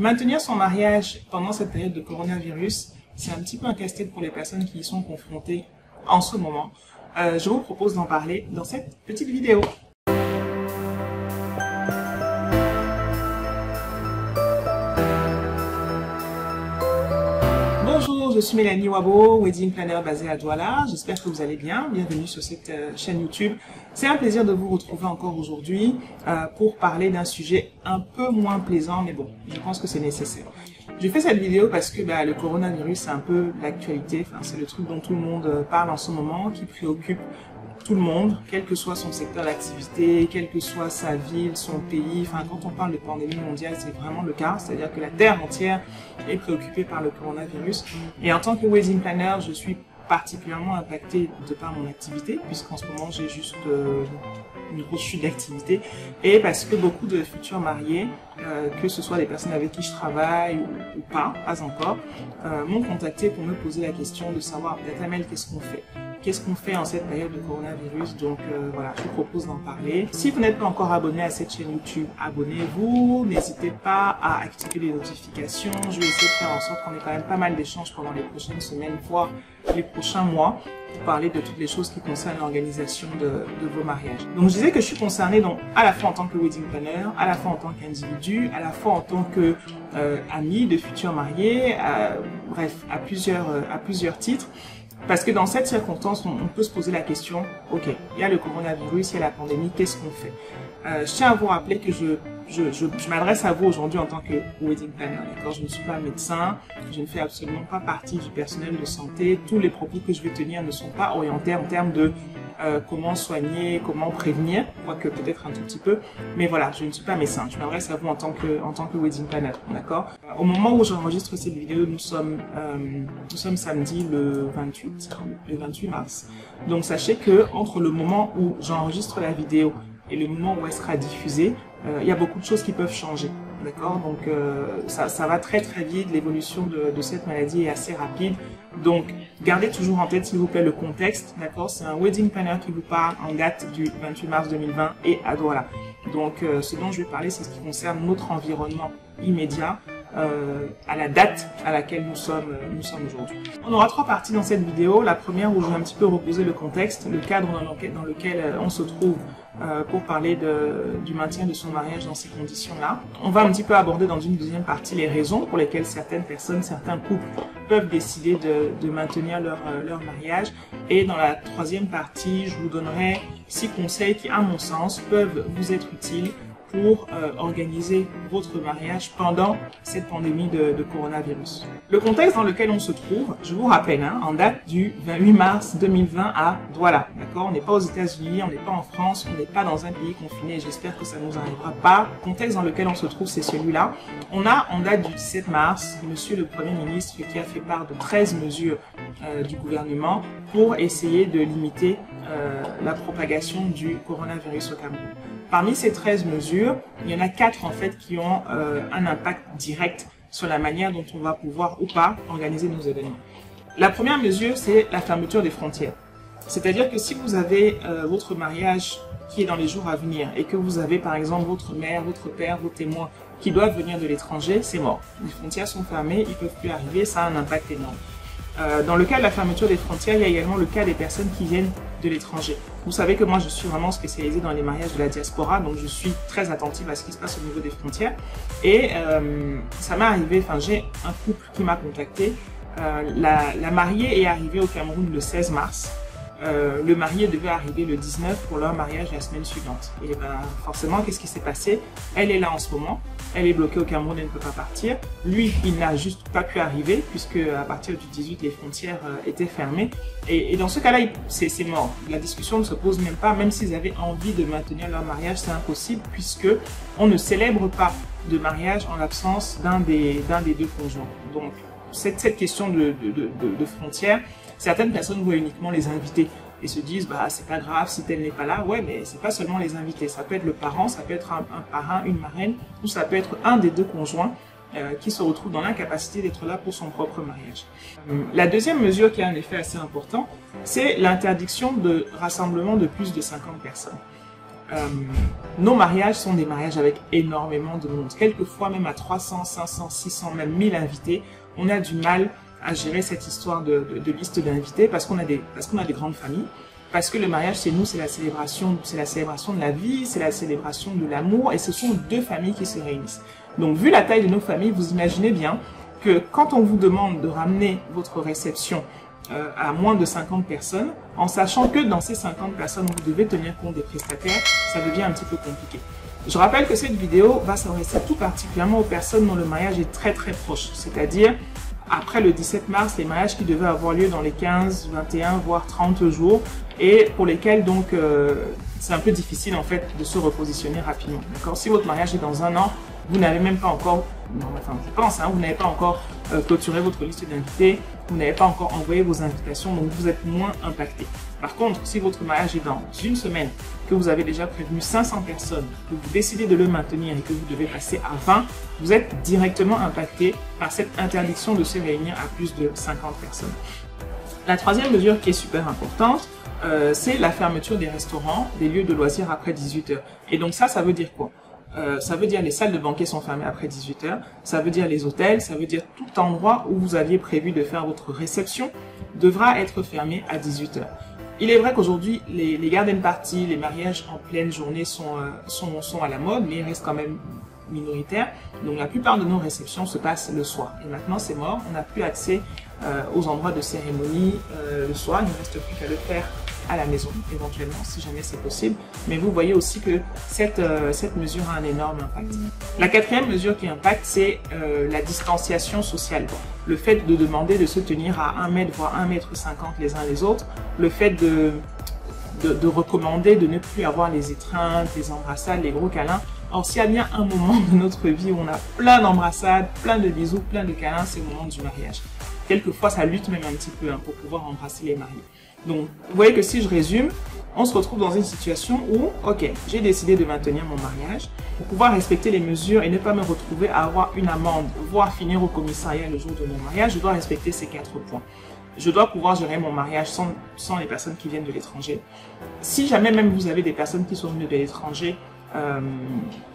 Maintenir son mariage pendant cette période de coronavirus, c'est un petit peu un casse-tête pour les personnes qui y sont confrontées en ce moment. Je vous propose d'en parler dans cette petite vidéo. Bonjour, je suis Mélanie Wabo, wedding planner basée à Douala. J'espère que vous allez bien. Bienvenue sur cette chaîne YouTube. C'est un plaisir de vous retrouver encore aujourd'hui pour parler d'un sujet un peu moins plaisant, mais bon, je pense que c'est nécessaire. Je fais cette vidéo parce que le coronavirus, c'est un peu l'actualité. Enfin, c'est le truc dont tout le monde parle en ce moment, qui préoccupe tout le monde, quel que soit son secteur d'activité, quelle que soit sa ville, son pays. Enfin, quand on parle de pandémie mondiale, c'est vraiment le cas. C'est-à-dire que la Terre entière est préoccupée par le coronavirus. Et en tant que wedding planner, je suis particulièrement impactée de par mon activité, puisqu'en ce moment, j'ai juste une grosse chute d'activité. Et parce que beaucoup de futurs mariés, que ce soit des personnes avec qui je travaille ou pas encore, m'ont contacté pour me poser la question de savoir, Datamel, qu'est-ce qu'on fait ? Qu'est-ce qu'on fait en cette période de coronavirus? Donc voilà, je vous propose d'en parler. Si vous n'êtes pas encore abonné à cette chaîne YouTube, abonnez-vous. N'hésitez pas à activer les notifications. Je vais essayer de faire en sorte qu'on ait quand même pas mal d'échanges pendant les prochaines semaines, voire les prochains mois, pour parler de toutes les choses qui concernent l'organisation de vos mariages. Donc je disais que je suis concernée donc, à la fois en tant que wedding planner, à la fois en tant qu'individu, à la fois en tant que ami de futurs mariés, bref, à plusieurs titres. Parce que dans cette circonstance, on peut se poser la question, ok, il y a le coronavirus, il y a la pandémie, qu'est-ce qu'on fait? Je tiens à vous rappeler que je m'adresse à vous aujourd'hui en tant que wedding planner, d'accord? Je ne suis pas médecin, je ne fais absolument pas partie du personnel de santé. Tous les propos que je vais tenir ne sont pas orientés en termes de comment soigner, comment prévenir, quoique peut-être un tout petit peu. Mais voilà, je ne suis pas médecin. Je m'adresse à vous en tant que wedding planner, d'accord? Au moment où j'enregistre cette vidéo, nous sommes samedi le 28 mars. Donc sachez que entre le moment où j'enregistre la vidéo et le moment où elle sera diffusée, il y a beaucoup de choses qui peuvent changer. D'accord? Donc ça va très très vite, l'évolution de cette maladie est assez rapide. Donc gardez toujours en tête s'il vous plaît le contexte, d'accord? C'est un wedding planner qui vous parle en date du 28 mars 2020 et à Douala. Donc ce dont je vais parler, c'est ce qui concerne notre environnement immédiat, à la date à laquelle nous sommes aujourd'hui. On aura trois parties dans cette vidéo. La première où je vais un petit peu reposer le contexte, le cadre dans lequel on se trouve pour parler du maintien de son mariage dans ces conditions-là. On va un petit peu aborder dans une deuxième partie les raisons pour lesquelles certaines personnes, certains couples peuvent décider de maintenir leur mariage. Et dans la troisième partie, je vous donnerai 6 conseils qui, à mon sens, peuvent vous être utiles pour organiser votre mariage pendant cette pandémie de coronavirus. Le contexte dans lequel on se trouve, je vous rappelle, en date du 28 mars 2020 à Douala, d'accord? On n'est pas aux États-Unis, on n'est pas en France, on n'est pas dans un pays confiné, j'espère que ça ne nous arrivera pas. Le contexte dans lequel on se trouve, c'est celui-là. On a, en date du 17 mars, Monsieur le Premier ministre qui a fait part de 13 mesures du gouvernement pour essayer de limiter la propagation du coronavirus au Cameroun. Parmi ces 13 mesures, il y en a 4 en fait qui ont un impact direct sur la manière dont on va pouvoir ou pas organiser nos événements. La première mesure, c'est la fermeture des frontières. C'est-à-dire que si vous avez votre mariage qui est dans les jours à venir et que vous avez par exemple votre mère, votre père, vos témoins qui doivent venir de l'étranger, c'est mort. Les frontières sont fermées, ils ne peuvent plus arriver, ça a un impact énorme. Dans le cas de la fermeture des frontières, il y a également le cas des personnes qui viennent de l'étranger. Vous savez que moi, je suis vraiment spécialisée dans les mariages de la diaspora, donc je suis très attentive à ce qui se passe au niveau des frontières. Et ça m'est arrivé, j'ai un couple qui m'a contacté. La mariée est arrivée au Cameroun le 16 mars. Le marié devait arriver le 19 pour leur mariage la semaine suivante. Et forcément, qu'est-ce qui s'est passé? Elle est là en ce moment. Elle est bloquée au Cameroun, elle ne peut pas partir. Lui, il n'a juste pas pu arriver puisque à partir du 18, les frontières étaient fermées. Et dans ce cas-là, c'est mort. La discussion ne se pose même pas. Même s'ils avaient envie de maintenir leur mariage, c'est impossible puisque on ne célèbre pas de mariage en l'absence d'un des deux conjoints. Donc, cette question de frontières, certaines personnes voient uniquement les invités et se disent c'est pas grave si tel n'est pas là. Ouais, mais c'est pas seulement les invités, ça peut être le parent, ça peut être un parrain, une marraine, ou ça peut être un des deux conjoints qui se retrouve dans l'incapacité d'être là pour son propre mariage. La deuxième mesure qui a un effet assez important, c'est l'interdiction de rassemblement de plus de 50 personnes. nos mariages sont des mariages avec énormément de monde. Quelquefois, même à 300, 500, 600, même 1000 invités, on a du mal à gérer cette histoire de liste d'invités parce qu'on a des grandes familles. Parce que le mariage, chez nous, c'est la célébration de la vie, c'est la célébration de l'amour, et ce sont deux familles qui se réunissent. Donc, vu la taille de nos familles, vous imaginez bien que quand on vous demande de ramener votre réception à moins de 50 personnes, en sachant que dans ces 50 personnes, vous devez tenir compte des prestataires, ça devient un petit peu compliqué. Je rappelle que cette vidéo va s'adresser tout particulièrement aux personnes dont le mariage est très très proche, c'est-à-dire après le 17 mars, les mariages qui devaient avoir lieu dans les 15, 21, voire 30 jours, et pour lesquels donc c'est un peu difficile en fait de se repositionner rapidement. D'accord? Si votre mariage est dans un an, vous n'avez même pas encore, je pense, vous n'avez pas encore clôturé votre liste d'invités, vous n'avez pas encore envoyé vos invitations, donc vous êtes moins impacté. Par contre, si votre mariage est dans une semaine, que vous avez déjà prévenu 500 personnes, que vous décidez de le maintenir et que vous devez passer à 20, vous êtes directement impacté par cette interdiction de se réunir à plus de 50 personnes. La troisième mesure qui est super importante, c'est la fermeture des restaurants, des lieux de loisirs après 18 h. Et donc ça veut dire quoi? Ça veut dire les salles de banquet sont fermées après 18 h, ça veut dire les hôtels, ça veut dire tout endroit où vous aviez prévu de faire votre réception devra être fermé à 18 h. Il est vrai qu'aujourd'hui, les garden parties, les mariages en pleine journée sont à la mode, mais ils restent quand même minoritaires. Donc la plupart de nos réceptions se passent le soir. Et maintenant, c'est mort, on n'a plus accès aux endroits de cérémonie le soir, il ne reste plus qu'à le faire à la maison, éventuellement, si jamais c'est possible. Mais vous voyez aussi que cette mesure a un énorme impact. La quatrième mesure qui impacte, c'est la distanciation sociale. Le fait de demander de se tenir à 1 mètre, voire 1,50 m les uns les autres. Le fait de recommander de ne plus avoir les étreintes, les embrassades, les gros câlins. Or, s'il y a bien un moment de notre vie où on a plein d'embrassades, plein de bisous, plein de câlins, c'est le moment du mariage. Quelquefois, ça lutte même un petit peu pour pouvoir embrasser les mariés. Donc, vous voyez que si je résume, on se retrouve dans une situation où, ok, j'ai décidé de maintenir mon mariage. Pour pouvoir respecter les mesures et ne pas me retrouver à avoir une amende, voire finir au commissariat le jour de mon mariage, je dois respecter ces 4 points. Je dois pouvoir gérer mon mariage sans les personnes qui viennent de l'étranger. Si jamais même vous avez des personnes qui sont venues de l'étranger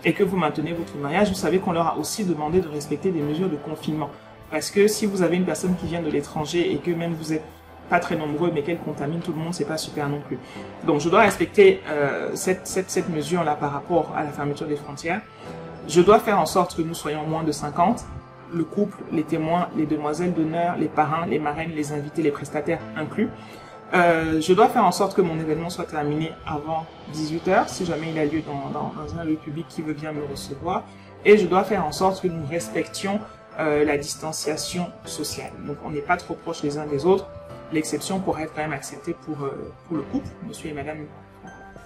et que vous maintenez votre mariage, vous savez qu'on leur a aussi demandé de respecter des mesures de confinement. Parce que si vous avez une personne qui vient de l'étranger et que même vous êtes pas très nombreux, mais qu'elle contamine tout le monde, c'est pas super non plus. Donc, je dois respecter cette mesure-là par rapport à la fermeture des frontières. Je dois faire en sorte que nous soyons moins de 50. Le couple, les témoins, les demoiselles d'honneur, les parrains, les marraines, les invités, les prestataires inclus. Je dois faire en sorte que mon événement soit terminé avant 18 h, si jamais il a lieu dans un lieu public qui veut bien me recevoir. Et je dois faire en sorte que nous respections la distanciation sociale. Donc, on n'est pas trop proches les uns des autres. L'exception pourrait être quand même acceptée pour le couple, monsieur et madame.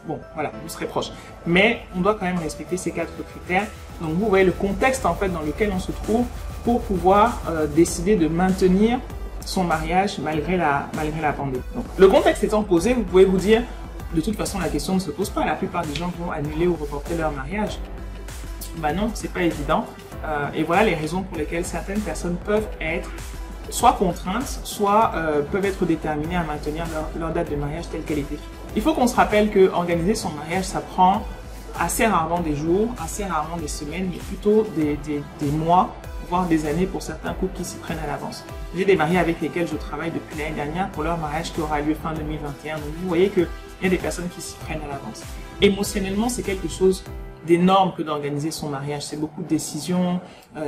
Bon, voilà, vous serez proches. Mais on doit quand même respecter ces 4 critères. Donc, vous voyez le contexte en fait dans lequel on se trouve pour pouvoir décider de maintenir son mariage malgré la pandémie. Donc, le contexte étant posé, vous pouvez vous dire, de toute façon, la question ne se pose pas. La plupart des gens vont annuler ou reporter leur mariage. Ben non, c'est pas évident. Et voilà les raisons pour lesquelles certaines personnes peuvent être soit contraintes, soit peuvent être déterminées à maintenir leur date de mariage telle qu'elle était. Il faut qu'on se rappelle que organiser son mariage, ça prend assez rarement des jours, assez rarement des semaines, mais plutôt des mois, voire des années pour certains couples qui s'y prennent à l'avance. J'ai des mariés avec lesquels je travaille depuis l'année dernière pour leur mariage qui aura lieu fin 2021. Donc vous voyez qu'il y a des personnes qui s'y prennent à l'avance. Émotionnellement, c'est quelque chose d'énorme que d'organiser son mariage. C'est beaucoup de décisions,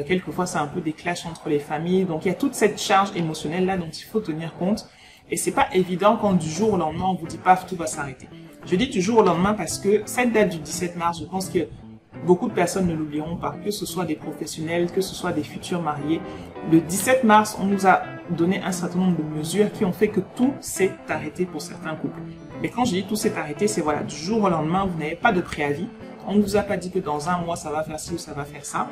quelquefois c'est un peu des clashs entre les familles. Donc il y a toute cette charge émotionnelle là dont il faut tenir compte. Et c'est pas évident quand du jour au lendemain on vous dit paf, tout va s'arrêter. Je dis du jour au lendemain parce que cette date du 17 mars, je pense que beaucoup de personnes ne l'oublieront pas, que ce soit des professionnels, que ce soit des futurs mariés. Le 17 mars, on nous a donné un certain nombre de mesures qui ont fait que tout s'est arrêté pour certains couples. Mais quand je dis tout s'est arrêté, c'est voilà, du jour au lendemain, vous n'avez pas de préavis. On ne vous a pas dit que dans un mois, ça va faire ci ou ça va faire ça.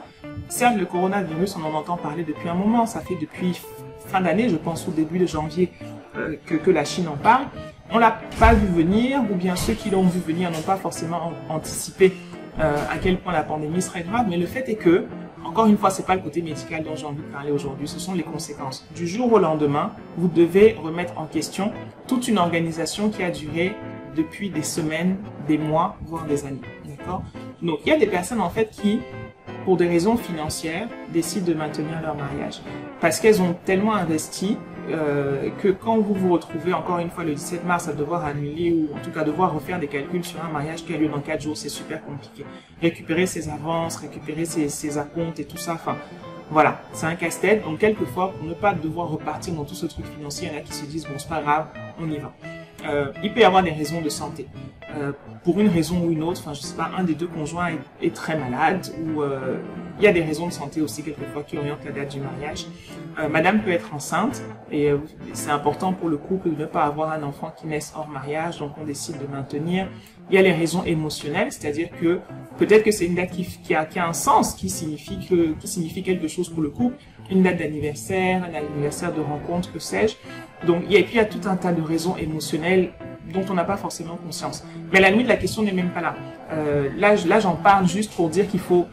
Certes, le coronavirus, on en entend parler depuis un moment. Ça fait depuis fin d'année, je pense au début de janvier, que la Chine en parle. On ne l'a pas vu venir, ou bien ceux qui l'ont vu venir n'ont pas forcément anticipé à quel point la pandémie serait grave. Mais le fait est que, encore une fois, c'est pas le côté médical dont j'ai envie de parler aujourd'hui, ce sont les conséquences. Du jour au lendemain, vous devez remettre en question toute une organisation qui a duré depuis des semaines, des mois, voire des années. D'accord? Donc, il y a des personnes, en fait, qui, pour des raisons financières, décident de maintenir leur mariage. Parce qu'elles ont tellement investi que quand vous vous retrouvez, encore une fois, le 17 mars, à devoir annuler ou en tout cas devoir refaire des calculs sur un mariage qui a lieu dans 4 jours, c'est super compliqué. Récupérer ses avances, récupérer ses acomptes et tout ça, enfin... Voilà, c'est un casse-tête, donc quelquefois, pour ne pas devoir repartir dans tout ce truc financier, il y en a qui se disent, bon, c'est pas grave, on y va. Il peut y avoir des raisons de santé. Pour une raison ou une autre, enfin, je sais pas, un des deux conjoints est très malade, ou il y a des raisons de santé aussi, quelquefois, qui orientent la date du mariage. Madame peut être enceinte, et c'est important pour le couple de ne pas avoir un enfant qui naisse hors mariage, donc on décide de maintenir. Il y a les raisons émotionnelles, c'est-à-dire que peut-être que c'est une date qui a un sens, qui signifie quelque chose pour le couple, une date d'anniversaire, un anniversaire de rencontre, que sais-je. Donc, et puis il y a tout un tas de raisons émotionnelles dont on n'a pas forcément conscience. Mais à la limite, la question n'est même pas là. Là, j'en parle juste pour dire qu'il faut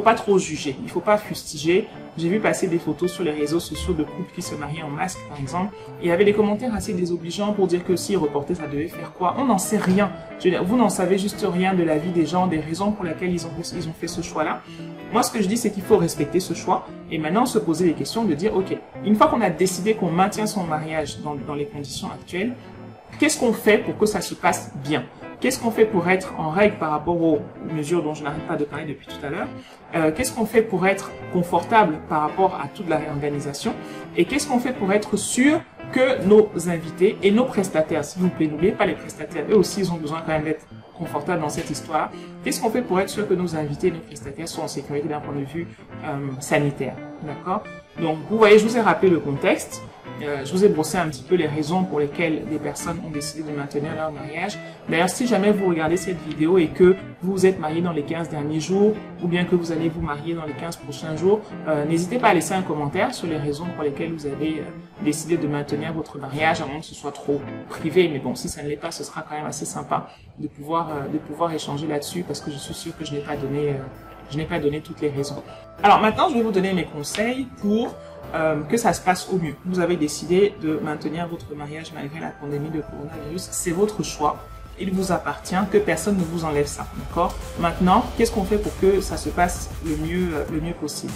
pas trop juger, il faut pas fustiger. J'ai vu passer des photos sur les réseaux sociaux de couples qui se mariaient en masque, par exemple, et il y avait des commentaires assez désobligeants pour dire que s'ils reportaient, ça devait faire quoi? On n'en sait rien. Je veux dire, vous n'en savez juste rien de la vie des gens, des raisons pour lesquelles ils ont fait ce choix-là. Moi, ce que je dis, c'est qu'il faut respecter ce choix et maintenant se poser les questions de dire, ok, une fois qu'on a décidé qu'on maintient son mariage dans les conditions actuelles, qu'est-ce qu'on fait pour que ça se passe bien? Qu'est-ce qu'on fait pour être en règle par rapport aux mesures dont je n'arrête pas de parler depuis tout à l'heure? Qu'est-ce qu'on fait pour être confortable par rapport à toute la réorganisation? Et qu'est-ce qu'on fait pour être sûr que nos invités et nos prestataires, s'il vous plaît, n'oubliez pas les prestataires, eux aussi ils ont besoin quand même d'être confortables dans cette histoire. Qu'est-ce qu'on fait pour être sûr que nos invités et nos prestataires sont en sécurité d'un point de vue sanitaire? D'accord? Donc vous voyez, je vous ai rappelé le contexte. Je vous ai brossé un petit peu les raisons pour lesquelles des personnes ont décidé de maintenir leur mariage. D'ailleurs, si jamais vous regardez cette vidéo et que vous vous êtes marié dans les 15 derniers jours ou bien que vous allez vous marier dans les 15 prochains jours, n'hésitez pas à laisser un commentaire sur les raisons pour lesquelles vous avez décidé de maintenir votre mariage, à moins que ce soit trop privé. Mais bon, si ça ne l'est pas, ce sera quand même assez sympa de pouvoir échanger là-dessus parce que je suis sûre que je n'ai pas donné toutes les raisons. Alors maintenant, je vais vous donner mes conseils pour que ça se passe au mieux. Vous avez décidé de maintenir votre mariage malgré la pandémie de coronavirus. C'est votre choix. Il vous appartient, que personne ne vous enlève ça. D'accord? Maintenant, qu'est-ce qu'on fait pour que ça se passe le mieux possible?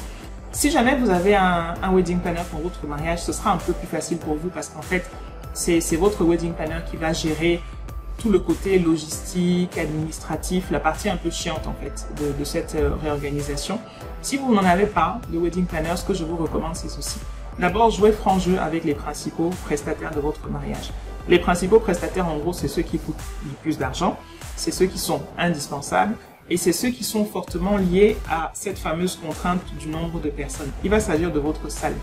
Si jamais vous avez un wedding planner pour votre mariage, ce sera un peu plus facile pour vous parce qu'en fait, c'est votre wedding planner qui va gérer tout le côté logistique, administratif, la partie un peu chiante en fait de cette réorganisation. Si vous n'en avez pas de wedding planner, ce que je vous recommande, c'est ceci. D'abord, jouez franc jeu avec les principaux prestataires de votre mariage. Les principaux prestataires, en gros, c'est ceux qui coûtent le plus d'argent, c'est ceux qui sont indispensables et c'est ceux qui sont fortement liés à cette fameuse contrainte du nombre de personnes. Il va s'agir de votre salle.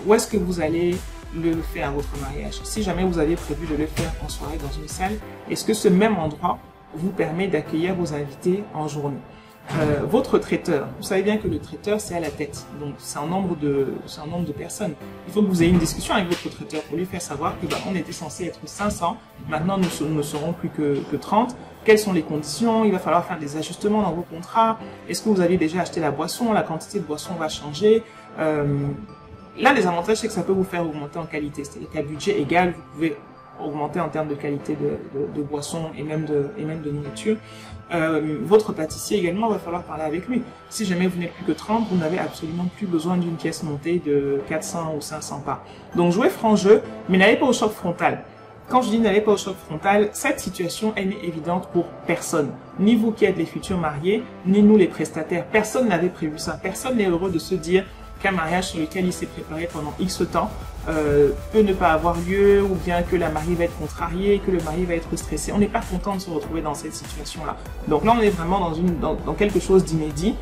Où est-ce que vous allez le faire à votre mariage? Si jamais vous aviez prévu de le faire en soirée dans une salle, est-ce que ce même endroit vous permet d'accueillir vos invités en journée? Votre traiteur, vous savez bien que le traiteur c'est à la tête, donc c'est un nombre de personnes. Il faut que vous ayez une discussion avec votre traiteur pour lui faire savoir que on était censé être 500, maintenant nous ne serons plus que 30. Quelles sont les conditions? Il va falloir faire des ajustements dans vos contrats. Est-ce que vous avez déjà acheté la boisson? La quantité de boisson va changer. L'un des avantages, c'est que ça peut vous faire augmenter en qualité. C'est-à-dire qu'à budget égal, vous pouvez augmenter en termes de qualité de boisson et même de nourriture. Votre pâtissier également, va falloir parler avec lui. Si jamais vous n'êtes plus que 30, vous n'avez absolument plus besoin d'une pièce montée de 400 ou 500 parts. Donc jouez franc jeu, mais n'allez pas au choc frontal. Quand je dis n'allez pas au choc frontal, cette situation elle est évidente pour personne. Ni vous qui êtes les futurs mariés, ni nous les prestataires. Personne n'avait prévu ça. Personne n'est heureux de se dire qu'un mariage sur lequel il s'est préparé pendant X temps peut ne pas avoir lieu, ou bien que la mariée va être contrariée, que le mari va être stressé. On n'est pas content de se retrouver dans cette situation-là. Donc là, on est vraiment dans quelque chose d'inédit.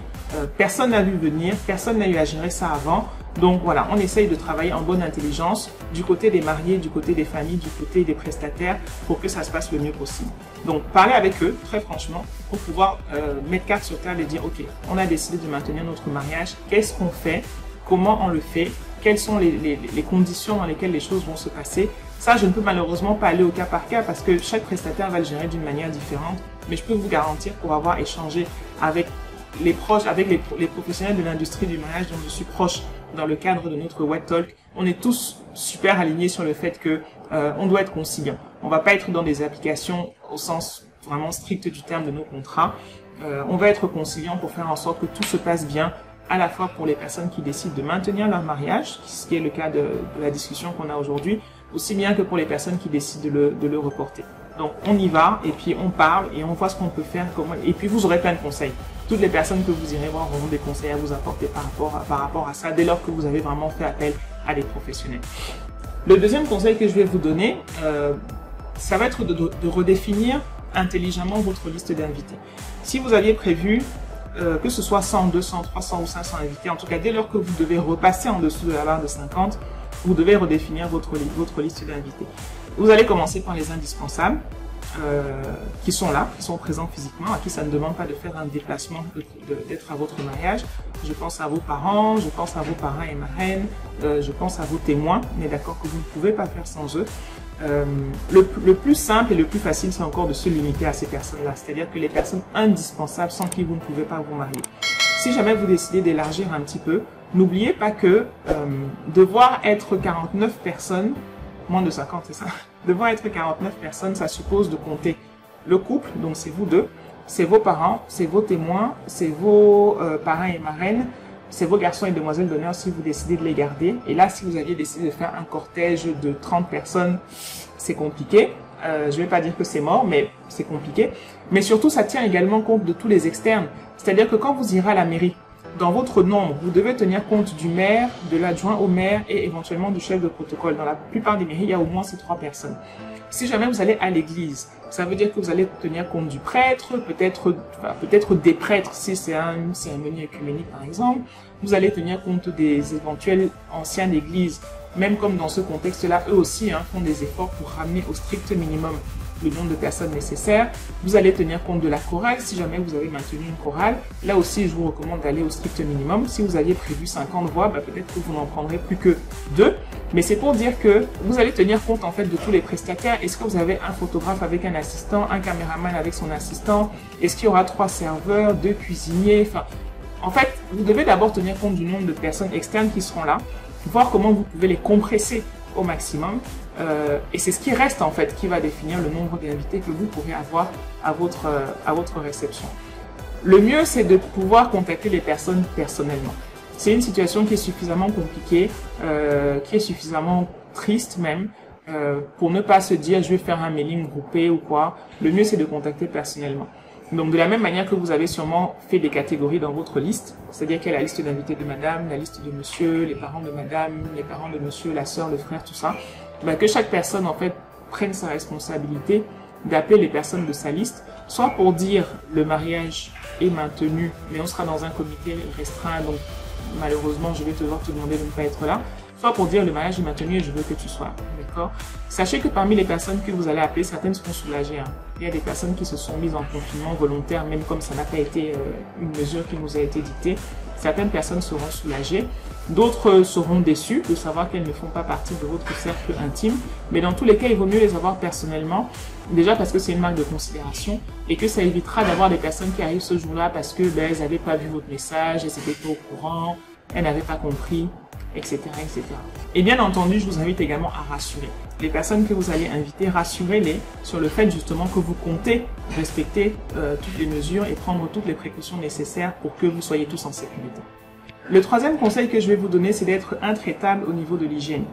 Personne n'a vu venir, personne n'a eu à gérer ça avant. Donc voilà, on essaye de travailler en bonne intelligence du côté des mariés, du côté des familles, du côté des prestataires pour que ça se passe le mieux possible. Donc parlez avec eux, très franchement, pour pouvoir mettre carte sur table et dire ok, on a décidé de maintenir notre mariage, qu'est-ce qu'on fait, comment on le fait, quelles sont les conditions dans lesquelles les choses vont se passer. Ça, je ne peux malheureusement pas aller au cas par cas parce que chaque prestataire va le gérer d'une manière différente, mais je peux vous garantir pour avoir échangé avec les proches, avec les professionnels de l'industrie du mariage dont je suis proche dans le cadre de notre Web Talk, on est tous super alignés sur le fait que on doit être conciliant. On va pas être dans des applications au sens vraiment strict du terme de nos contrats. On va être conciliant pour faire en sorte que tout se passe bien, à la fois pour les personnes qui décident de maintenir leur mariage, ce qui est le cas de la discussion qu'on a aujourd'hui, aussi bien que pour les personnes qui décident de le reporter. Donc on y va et puis on parle et on voit ce qu'on peut faire, et puis vous aurez plein de conseils. Toutes les personnes que vous irez voir auront des conseils à vous apporter par rapport à ça, dès lors que vous avez vraiment fait appel à des professionnels. Le deuxième conseil que je vais vous donner, ça va être de redéfinir intelligemment votre liste d'invités. Si vous aviez prévu que ce soit 100, 200, 300 ou 500 invités, en tout cas dès lors que vous devez repasser en dessous de la barre de 50, vous devez redéfinir votre liste d'invités. Vous allez commencer par les indispensables qui sont là, qui sont présents physiquement, à qui ça ne demande pas de faire un déplacement, d'être à votre mariage. Je pense à vos parents, je pense à vos parrains et marraines, je pense à vos témoins, mais d'accord que vous ne pouvez pas faire sans eux. Le plus simple et le plus facile, c'est encore de se limiter à ces personnes-là, c'est-à-dire que les personnes indispensables sans qui vous ne pouvez pas vous marier. Si jamais vous décidez d'élargir un petit peu, n'oubliez pas que devoir être 49 personnes, moins de 50 c'est ça, devoir être 49 personnes, ça suppose de compter le couple, donc c'est vous deux, c'est vos parents, c'est vos témoins, c'est vos parrains et marraines, c'est vos garçons et demoiselles d'honneur si vous décidez de les garder. Et là, si vous aviez décidé de faire un cortège de 30 personnes, c'est compliqué. Je vais pas dire que c'est mort, mais c'est compliqué. Mais surtout, ça tient également compte de tous les externes. C'est-à-dire que quand vous irez à la mairie, dans votre nombre, vous devez tenir compte du maire, de l'adjoint au maire et éventuellement du chef de protocole. Dans la plupart des mairies, il y a au moins ces 3 personnes. Si jamais vous allez à l'église, ça veut dire que vous allez tenir compte du prêtre, peut-être des prêtres si c'est une cérémonie œcuménique par exemple. Vous allez tenir compte des éventuels anciens d'église, même comme dans ce contexte-là, eux aussi font des efforts pour ramener au strict minimum le nombre de personnes nécessaires. Vous allez tenir compte de la chorale, si jamais vous avez maintenu une chorale. Là aussi, je vous recommande d'aller au strict minimum. Si vous aviez prévu 50 voix, peut-être que vous n'en prendrez plus que 2. Mais c'est pour dire que vous allez tenir compte en fait de tous les prestataires. Est-ce que vous avez un photographe avec un assistant, un caméraman avec son assistant? Est-ce qu'il y aura 3 serveurs, 2 cuisiniers? En fait, vous devez d'abord tenir compte du nombre de personnes externes qui seront là, voir comment vous pouvez les compresser au maximum. Et c'est ce qui reste en fait qui va définir le nombre d'invités que vous pourrez avoir à votre réception. Le mieux, c'est de pouvoir contacter les personnes personnellement. C'est une situation qui est suffisamment compliquée, qui est suffisamment triste même, pour ne pas se dire je vais faire un mailing groupé ou quoi. Le mieux, c'est de contacter personnellement. Donc de la même manière que vous avez sûrement fait des catégories dans votre liste, c'est-à-dire qu'il y a la liste d'invités de madame, la liste de monsieur, les parents de madame, les parents de monsieur, la sœur, le frère, tout ça, que chaque personne en fait prenne sa responsabilité d'appeler les personnes de sa liste, soit pour dire le mariage est maintenu, mais on sera dans un comité restreint, donc malheureusement je vais devoir te demander de ne pas être là, soit pour dire le mariage est maintenu et je veux que tu sois, d'accord? Sachez que parmi les personnes que vous allez appeler, certaines seront soulagées. Il y a des personnes qui se sont mises en confinement volontaire, même comme ça n'a pas été une mesure qui nous a été dictée. Certaines personnes seront soulagées, d'autres seront déçues de savoir qu'elles ne font pas partie de votre cercle intime. Mais dans tous les cas, il vaut mieux les avoir personnellement, déjà parce que c'est une marque de considération et que ça évitera d'avoir des personnes qui arrivent ce jour-là parce que elles n'avaient pas vu votre message, elles n'étaient pas au courant, elles n'avaient pas compris, etc., etc. Et bien entendu, je vous invite également à rassurer. Les personnes que vous allez inviter, rassurez-les sur le fait justement que vous comptez respecter toutes les mesures et prendre toutes les précautions nécessaires pour que vous soyez tous en sécurité. Le troisième conseil que je vais vous donner, c'est d'être intraitable au niveau de l'hygiène.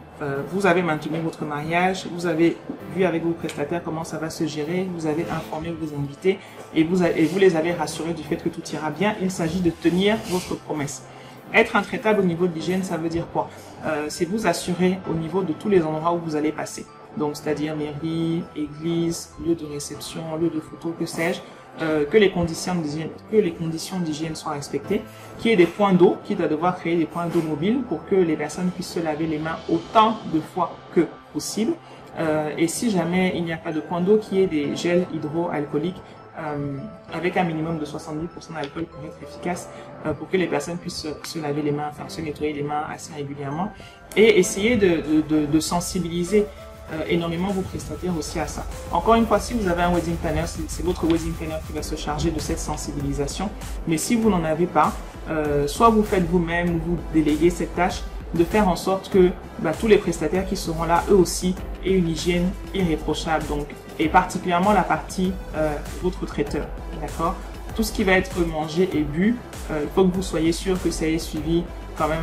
Vous avez maintenu votre mariage, vous avez vu avec vos prestataires comment ça va se gérer, vous avez informé vos invités et vous les avez rassurés du fait que tout ira bien. Il s'agit de tenir votre promesse. Être intraitable au niveau de l'hygiène, ça veut dire quoi? C'est vous assurer au niveau de tous les endroits où vous allez passer. Donc, c'est-à-dire mairie, église, lieu de réception, lieu de photo, que sais-je, que les conditions d'hygiène soient respectées, qu'il y ait des points d'eau, quitte à devoir créer des points d'eau mobiles pour que les personnes puissent se laver les mains autant de fois que possible. Et si jamais il n'y a pas de point d'eau, qu'il y ait des gels hydroalcooliques avec un minimum de 70% d'alcool pour être efficace, pour que les personnes puissent se laver les mains, enfin se nettoyer les mains assez régulièrement, et essayer de sensibiliser énormément vos prestataires aussi à ça. Encore une fois, si vous avez un wedding planner, c'est votre wedding planner qui va se charger de cette sensibilisation. Mais si vous n'en avez pas, soit vous faites vous-même ou vous déléguez cette tâche de faire en sorte que tous les prestataires qui seront là, eux aussi, aient une hygiène irréprochable. Donc, et particulièrement la partie votre traiteur, d'accord? Tout ce qui va être mangé et bu, il faut que vous soyez sûr que ça ait suivi quand même,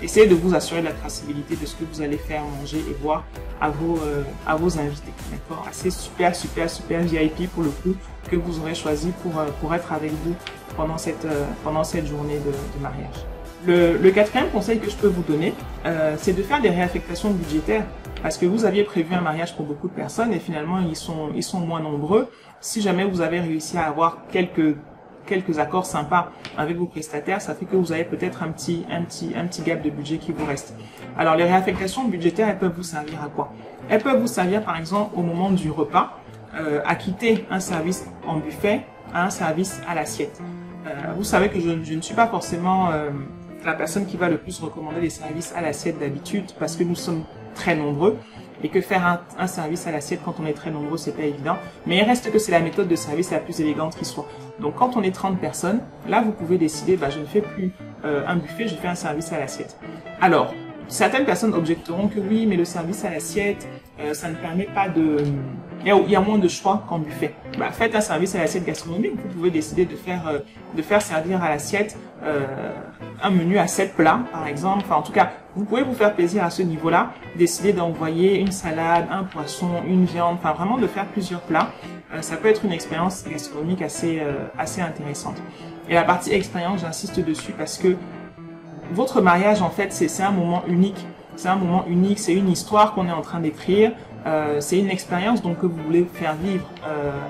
essayez de vous assurer de la traçabilité de ce que vous allez faire manger et boire à vos invités, d'accord? Assez super VIP pour le coup que vous aurez choisi pour être avec vous pendant cette journée de mariage. Le quatrième conseil que je peux vous donner, c'est de faire des réaffectations budgétaires parce que vous aviez prévu un mariage pour beaucoup de personnes et finalement ils sont moins nombreux. Si jamais vous avez réussi à avoir quelques accords sympas avec vos prestataires, ça fait que vous avez peut-être un petit gap de budget qui vous reste. Alors les réaffectations budgétaires, elles peuvent vous servir à quoi? Elles peuvent vous servir par exemple au moment du repas, à quitter un service en buffet à un service à l'assiette. Vous savez que je ne suis pas forcément la personne qui va le plus recommander les services à l'assiette d'habitude parce que nous sommes très nombreux et que faire un service à l'assiette quand on est très nombreux, c'est pas évident. Mais il reste que c'est la méthode de service la plus élégante qui soit. Donc quand on est 30 personnes, là vous pouvez décider, je ne fais plus un buffet, je fais un service à l'assiette. Alors, certaines personnes objecteront que oui, mais le service à l'assiette, ça ne permet pas de... Il y a moins de choix qu'en buffet. Faites un service à l'assiette gastronomique, vous pouvez décider de faire servir à l'assiette un menu à 7 plats, par exemple. En tout cas, vous pouvez vous faire plaisir à ce niveau-là, décider d'envoyer une salade, un poisson, une viande, vraiment de faire plusieurs plats. Ça peut être une expérience gastronomique assez intéressante. Et la partie expérience, j'insiste dessus parce que votre mariage, en fait, c'est un moment unique. C'est un moment unique, c'est une histoire qu'on est en train d'écrire. C'est une expérience donc que vous voulez faire vivre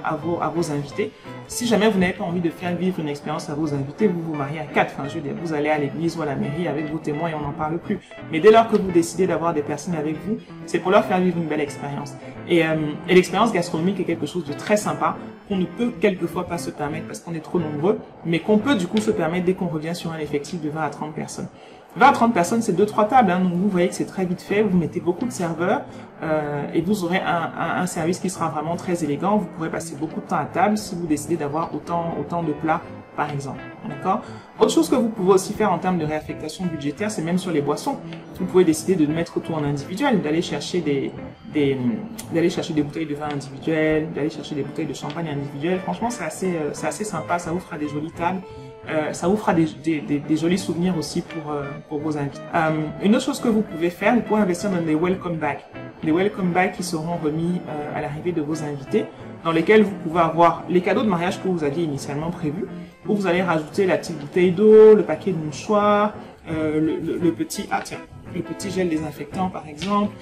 à vos invités. Si jamais vous n'avez pas envie de faire vivre une expérience à vos invités, vous vous mariez à 4. Je veux dire, vous allez à l'église ou à la mairie avec vos témoins et on n'en parle plus. Mais dès lors que vous décidez d'avoir des personnes avec vous, c'est pour leur faire vivre une belle expérience. Et l'expérience gastronomique est quelque chose de très sympa qu'on ne peut quelquefois pas se permettre parce qu'on est trop nombreux, mais qu'on peut du coup se permettre dès qu'on revient sur un effectif de 20 à 30 personnes. 20 à 30 personnes, c'est 2-3 tables, donc vous voyez que c'est très vite fait, vous mettez beaucoup de serveurs et vous aurez un service qui sera vraiment très élégant. Vous pourrez passer beaucoup de temps à table si vous décidez d'avoir autant de plats, par exemple. D'accord? Autre chose que vous pouvez aussi faire en termes de réaffectation budgétaire, c'est même sur les boissons. Vous pouvez décider de mettre tout en individuel, d'aller chercher des bouteilles de vin individuelles, d'aller chercher des bouteilles de champagne individuelles. Franchement, c'est assez sympa, ça vous fera des jolies tables. Ça vous fera des jolis souvenirs aussi pour vos invités. Une autre chose que vous pouvez faire, vous pouvez investir dans des welcome bags. Des welcome bags qui seront remis à l'arrivée de vos invités, dans lesquels vous pouvez avoir les cadeaux de mariage que vous aviez initialement prévus, où vous allez rajouter la petite bouteille d'eau, le paquet de mouchoirs, le petit gel désinfectant par exemple,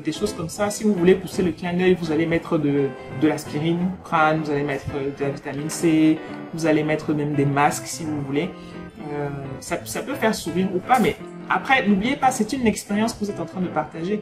des choses comme ça. Si vous voulez pousser le clin d'œil, vous allez mettre de l'aspirine crâne, vous allez mettre de la vitamine C, vous allez mettre même des masques si vous voulez. Ça peut faire sourire ou pas, mais après, n'oubliez pas, c'est une expérience que vous êtes en train de partager.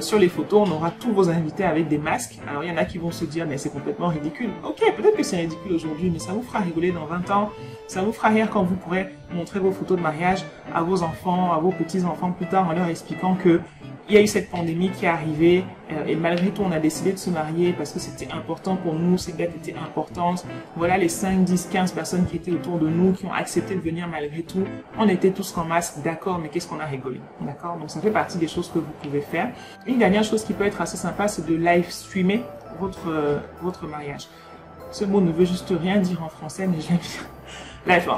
Sur les photos, on aura tous vos invités avec des masques. Alors, il y en a qui vont se dire, mais c'est complètement ridicule. Ok, peut-être que c'est ridicule aujourd'hui, mais ça vous fera rigoler dans 20 ans. Ça vous fera rire quand vous pourrez montrer vos photos de mariage à vos enfants, à vos petits-enfants plus tard en leur expliquant que il y a eu cette pandémie qui est arrivée et malgré tout, on a décidé de se marier parce que c'était important pour nous, ces dates étaient importantes. Voilà les 5, 10, 15 personnes qui étaient autour de nous, qui ont accepté de venir malgré tout. On était tous en masque, d'accord, mais qu'est-ce qu'on a rigolé, d'accord? Donc ça fait partie des choses que vous pouvez faire. Une dernière chose qui peut être assez sympa, c'est de live streamer votre mariage. Ce mot ne veut juste rien dire en français, mais j'aime bien.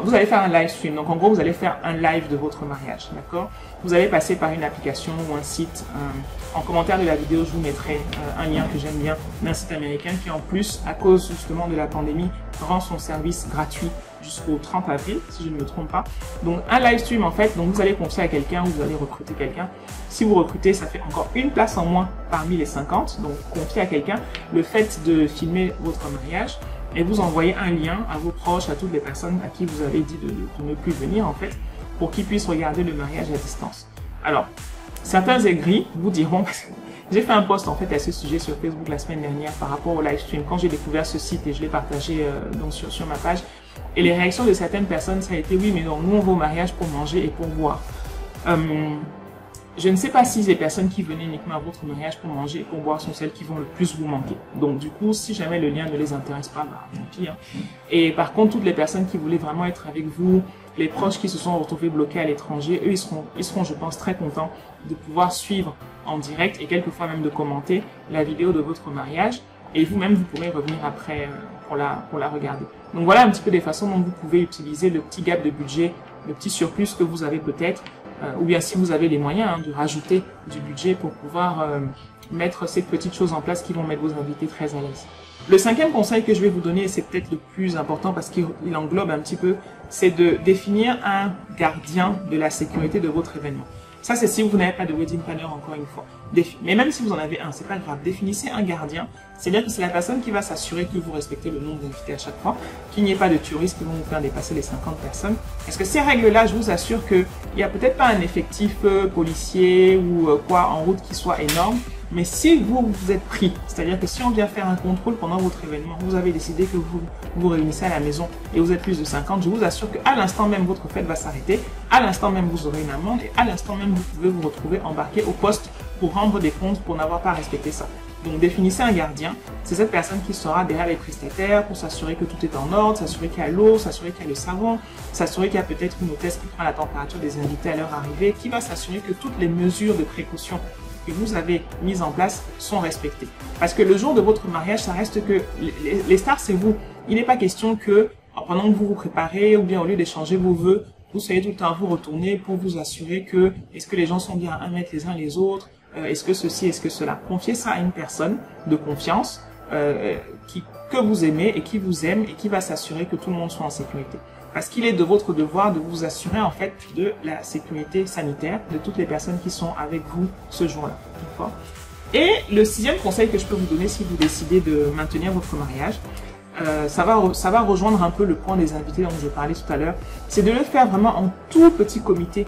Vous allez faire un live stream. Donc, en gros, vous allez faire un live de votre mariage. D'accord? Vous allez passer par une application ou un site. En commentaire de la vidéo, je vous mettrai un lien que j'aime bien d'un site américain qui, en plus, à cause justement de la pandémie, rend son service gratuit jusqu'au 30 avril, si je ne me trompe pas. Donc, un live stream, en fait, donc vous allez confier à quelqu'un ou vous allez recruter quelqu'un. Si vous recrutez, ça fait encore une place en moins parmi les 50. Donc, confier à quelqu'un le fait de filmer votre mariage. Et vous envoyez un lien à vos proches, à toutes les personnes à qui vous avez dit de ne plus venir en fait, pour qu'ils puissent regarder le mariage à distance. Alors, certains aigris vous diront, j'ai fait un post en fait à ce sujet sur Facebook la semaine dernière par rapport au live stream, quand j'ai découvert ce site et je l'ai partagé donc sur ma page. Et les réactions de certaines personnes, ça a été oui, mais non, nous on va au mariage pour manger et pour boire. je ne sais pas si les personnes qui venaient uniquement à votre mariage pour manger et pour boire sont celles qui vont le plus vous manquer. Donc du coup, si jamais le lien ne les intéresse pas, bah tant pis. Hein. Et par contre, toutes les personnes qui voulaient vraiment être avec vous, les proches qui se sont retrouvés bloqués à l'étranger, eux, ils seront, je pense, très contents de pouvoir suivre en direct et quelquefois même de commenter la vidéo de votre mariage. Et vous-même, vous pourrez revenir après pour la regarder. Donc voilà un petit peu des façons dont vous pouvez utiliser le petit gap de budget, le petit surplus que vous avez peut-être, ou bien si vous avez les moyens hein, de rajouter du budget pour pouvoir mettre ces petites choses en place qui vont mettre vos invités très à l'aise. Le 5e conseil que je vais vous donner, et c'est peut-être le plus important parce qu'il englobe un petit peu, c'est de définir un gardien de la sécurité de votre événement. Ça, c'est si vous n'avez pas de wedding planner, encore une fois. Mais même si vous en avez un, c'est pas grave. Définissez un gardien. C'est-à-dire que c'est la personne qui va s'assurer que vous respectez le nombre d'invités à chaque fois, qu'il n'y ait pas de touristes qui vont vous faire dépasser les 50 personnes. Parce que ces règles-là, je vous assure qu'il n'y a peut-être pas un effectif policier ou quoi en route qui soit énorme. Mais si vous êtes pris, c'est-à-dire que si on vient faire un contrôle pendant votre événement, vous avez décidé que vous vous réunissez à la maison et vous êtes plus de 50, je vous assure qu'à l'instant même, votre fête va s'arrêter, à l'instant même, vous aurez une amende et à l'instant même, vous pouvez vous retrouver embarqué au poste pour rendre des comptes pour n'avoir pas respecté ça. Donc, définissez un gardien. C'est cette personne qui sera derrière les prestataires pour s'assurer que tout est en ordre, s'assurer qu'il y a l'eau, s'assurer qu'il y a le savon, s'assurer qu'il y a peut-être une hôtesse qui prend la température des invités à leur arrivée, qui va s'assurer que toutes les mesures de précaution que vous avez mises en place sont respectées. Parce que le jour de votre mariage, ça reste que les stars, c'est vous. Il n'est pas question que, pendant que vous vous préparez, ou bien au lieu d'échanger vos vœux, vous soyez tout le temps à vous retourner pour vous assurer que, est-ce que les gens sont bien à 1 mètre les uns les autres, est-ce que ceci, est-ce que cela. Confiez ça à une personne de confiance que vous aimez et qui vous aime et qui va s'assurer que tout le monde soit en sécurité. Parce qu'il est de votre devoir de vous assurer en fait de la sécurité sanitaire de toutes les personnes qui sont avec vous ce jour-là. Et le 6e conseil que je peux vous donner si vous décidez de maintenir votre mariage, ça va rejoindre un peu le point des invités dont je parlais tout à l'heure, c'est de le faire vraiment en tout petit comité,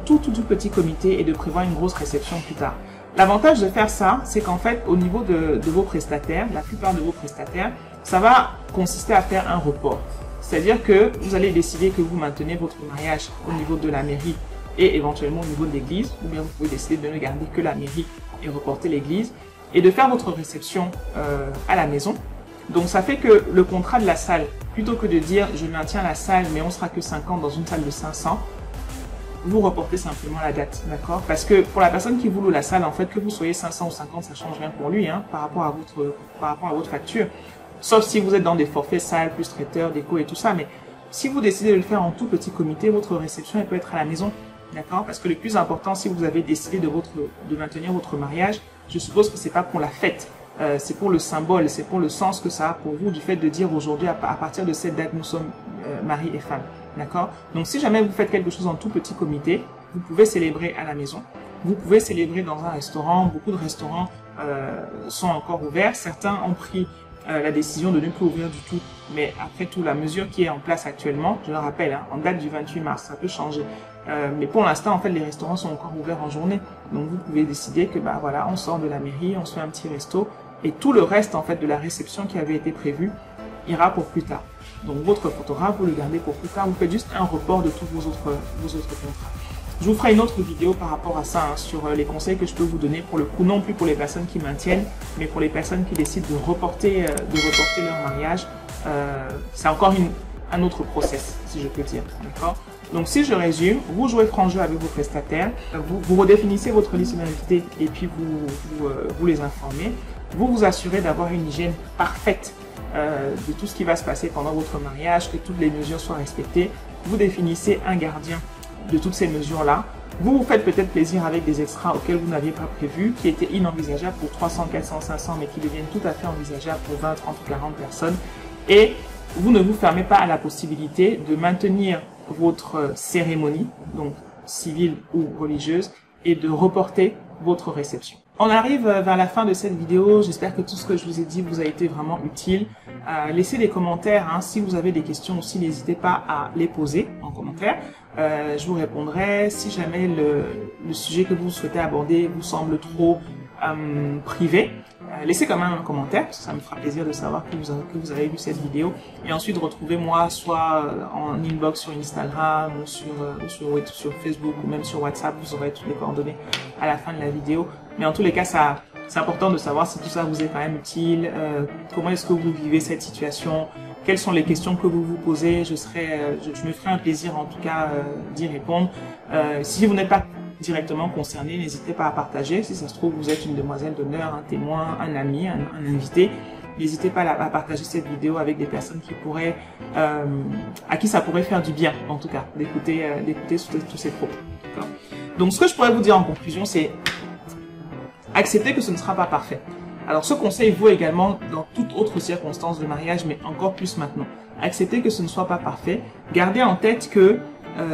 tout petit comité et de prévoir une grosse réception plus tard. L'avantage de faire ça, c'est qu'en fait, au niveau de vos prestataires, la plupart de vos prestataires, ça va consister à faire un report. C'est-à-dire que vous allez décider que vous maintenez votre mariage au niveau de la mairie et éventuellement au niveau de l'église, ou bien vous pouvez décider de ne garder que la mairie et reporter l'église, et de faire votre réception à la maison. Donc ça fait que le contrat de la salle, plutôt que de dire je maintiens la salle mais on sera que 50 dans une salle de 500, vous reportez simplement la date, d'accord? Parce que pour la personne qui vous loue la salle, en fait, que vous soyez 500 ou 50, ça change rien pour lui, hein, par rapport à votre facture. Sauf si vous êtes dans des forfaits salles, plus traiteur, déco et tout ça. Mais si vous décidez de le faire en tout petit comité, votre réception, elle peut être à la maison. D'accord? Parce que le plus important, si vous avez décidé de maintenir votre mariage, je suppose que c'est pas pour la fête. C'est pour le symbole, c'est pour le sens que ça a pour vous du fait de dire aujourd'hui, à partir de cette date, nous sommes mari et femme. D'accord? Donc, si jamais vous faites quelque chose en tout petit comité, vous pouvez célébrer à la maison. Vous pouvez célébrer dans un restaurant. Beaucoup de restaurants sont encore ouverts. Certains ont pris la décision de ne plus ouvrir du tout. Mais après tout, la mesure qui est en place actuellement, je le rappelle, hein, en date du 28 mars, ça peut changer. Mais pour l'instant, en fait, les restaurants sont encore ouverts en journée. Donc, vous pouvez décider que, bah voilà, on sort de la mairie, on se fait un petit resto. Et tout le reste, en fait, de la réception qui avait été prévue ira pour plus tard. Donc, votre photographe, vous le gardez pour plus tard. Vous faites juste un report de tous vos autres contrats. Je vous ferai une autre vidéo par rapport à ça, hein, sur les conseils que je peux vous donner pour le coup, non plus pour les personnes qui maintiennent, mais pour les personnes qui décident de reporter leur mariage. C'est encore un autre process, si je peux dire. D'accord? Donc, si je résume, vous jouez franc jeu avec vos prestataires, vous redéfinissez votre liste d'invités et puis vous les informez. Vous vous assurez d'avoir une hygiène parfaite de tout ce qui va se passer pendant votre mariage, que toutes les mesures soient respectées. Vous définissez un gardien de toutes ces mesures-là. Vous vous faites peut-être plaisir avec des extras auxquels vous n'aviez pas prévu, qui étaient inenvisageables pour 300, 400, 500, mais qui deviennent tout à fait envisageables pour 20, 30 ou 40 personnes. Et vous ne vous fermez pas à la possibilité de maintenir votre cérémonie, donc civile ou religieuse, et de reporter votre réception. On arrive vers la fin de cette vidéo. J'espère que tout ce que je vous ai dit vous a été vraiment utile. Laissez des commentaires, hein. Si vous avez des questions aussi, n'hésitez pas à les poser en commentaire. Je vous répondrai. Si jamais le sujet que vous souhaitez aborder vous semble trop privé. Laissez quand même un commentaire, parce que ça me fera plaisir de savoir que vous avez vu cette vidéo. Et ensuite, retrouvez-moi soit en inbox sur Instagram, ou sur Facebook, ou même sur WhatsApp. Vous aurez toutes les coordonnées à la fin de la vidéo. Mais en tous les cas, c'est important de savoir si tout ça vous est quand même utile. Comment est-ce que vous vivez cette situation? Quelles sont les questions que vous vous posez? Je me ferai un plaisir en tout cas d'y répondre. Si vous n'êtes pas directement concerné, n'hésitez pas à partager. Si ça se trouve, vous êtes une demoiselle d'honneur, un témoin, un ami, un invité. N'hésitez pas à partager cette vidéo avec des personnes qui pourraient, à qui ça pourrait faire du bien, en tout cas, d'écouter tous ces propos. Donc, ce que je pourrais vous dire en conclusion, c'est acceptez que ce ne sera pas parfait. Alors, ce conseil vaut également dans toute autre circonstance de mariage, mais encore plus maintenant. Acceptez que ce ne soit pas parfait. Gardez en tête que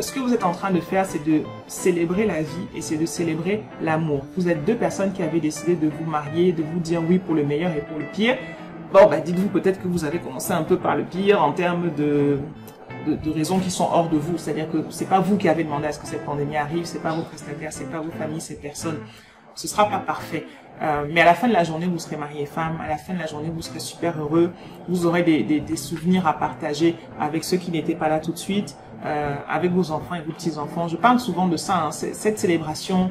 ce que vous êtes en train de faire, c'est de célébrer la vie et c'est de célébrer l'amour. Vous êtes deux personnes qui avez décidé de vous marier, de vous dire oui pour le meilleur et pour le pire. Bon, dites-vous peut-être que vous avez commencé un peu par le pire en termes de raisons qui sont hors de vous. C'est-à-dire que c'est pas vous qui avez demandé à ce que cette pandémie arrive, c'est pas vos prestataires, c'est pas vos familles, ces personnes. Ce sera pas parfait. Mais à la fin de la journée, vous serez marié femme. À la fin de la journée, vous serez super heureux. Vous aurez des souvenirs à partager avec ceux qui n'étaient pas là tout de suite. Avec vos enfants et vos petits-enfants. Je parle souvent de ça, hein, cette célébration,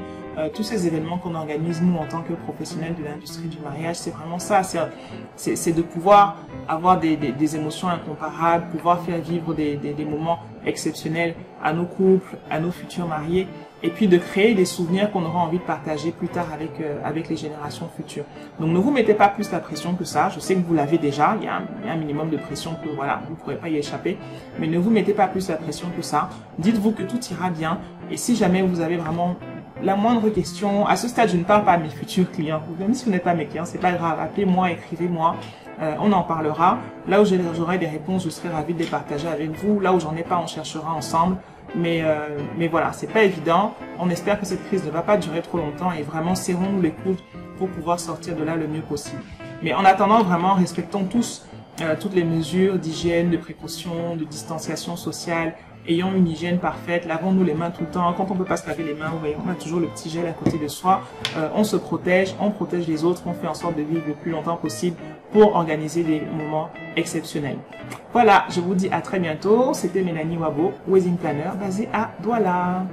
tous ces événements qu'on organise, nous, en tant que professionnels de l'industrie du mariage, c'est vraiment ça, c'est de pouvoir avoir des émotions incomparables, pouvoir faire vivre des moments exceptionnels à nos couples, à nos futurs mariés, et puis de créer des souvenirs qu'on aura envie de partager plus tard avec les générations futures. Donc ne vous mettez pas plus la pression que ça, je sais que vous l'avez déjà, il y a un minimum de pression que voilà, vous ne pourrez pas y échapper, mais ne vous mettez pas plus la pression que ça, dites-vous que tout ira bien, et si jamais vous avez vraiment la moindre question, à ce stade je ne parle pas à mes futurs clients, même si vous n'êtes pas mes clients, c'est pas grave, appelez-moi, écrivez-moi, on en parlera, là où j'aurai des réponses, je serai ravie de les partager avec vous, là où j'en ai pas, on cherchera ensemble. Mais voilà, c'est pas évident. On espère que cette crise ne va pas durer trop longtemps et vraiment serrons-nous les coudes pour pouvoir sortir de là le mieux possible. Mais en attendant, vraiment, respectons tous toutes les mesures d'hygiène, de précaution, de distanciation sociale. Ayons une hygiène parfaite, lavons-nous les mains tout le temps. Quand on peut pas se laver les mains, vous voyez, on a toujours le petit gel à côté de soi. On se protège, on protège les autres, on fait en sorte de vivre le plus longtemps possible pour organiser des moments exceptionnels. Voilà, je vous dis à très bientôt. C'était Mélanie Wabo, Wedding Planner, basée à Douala.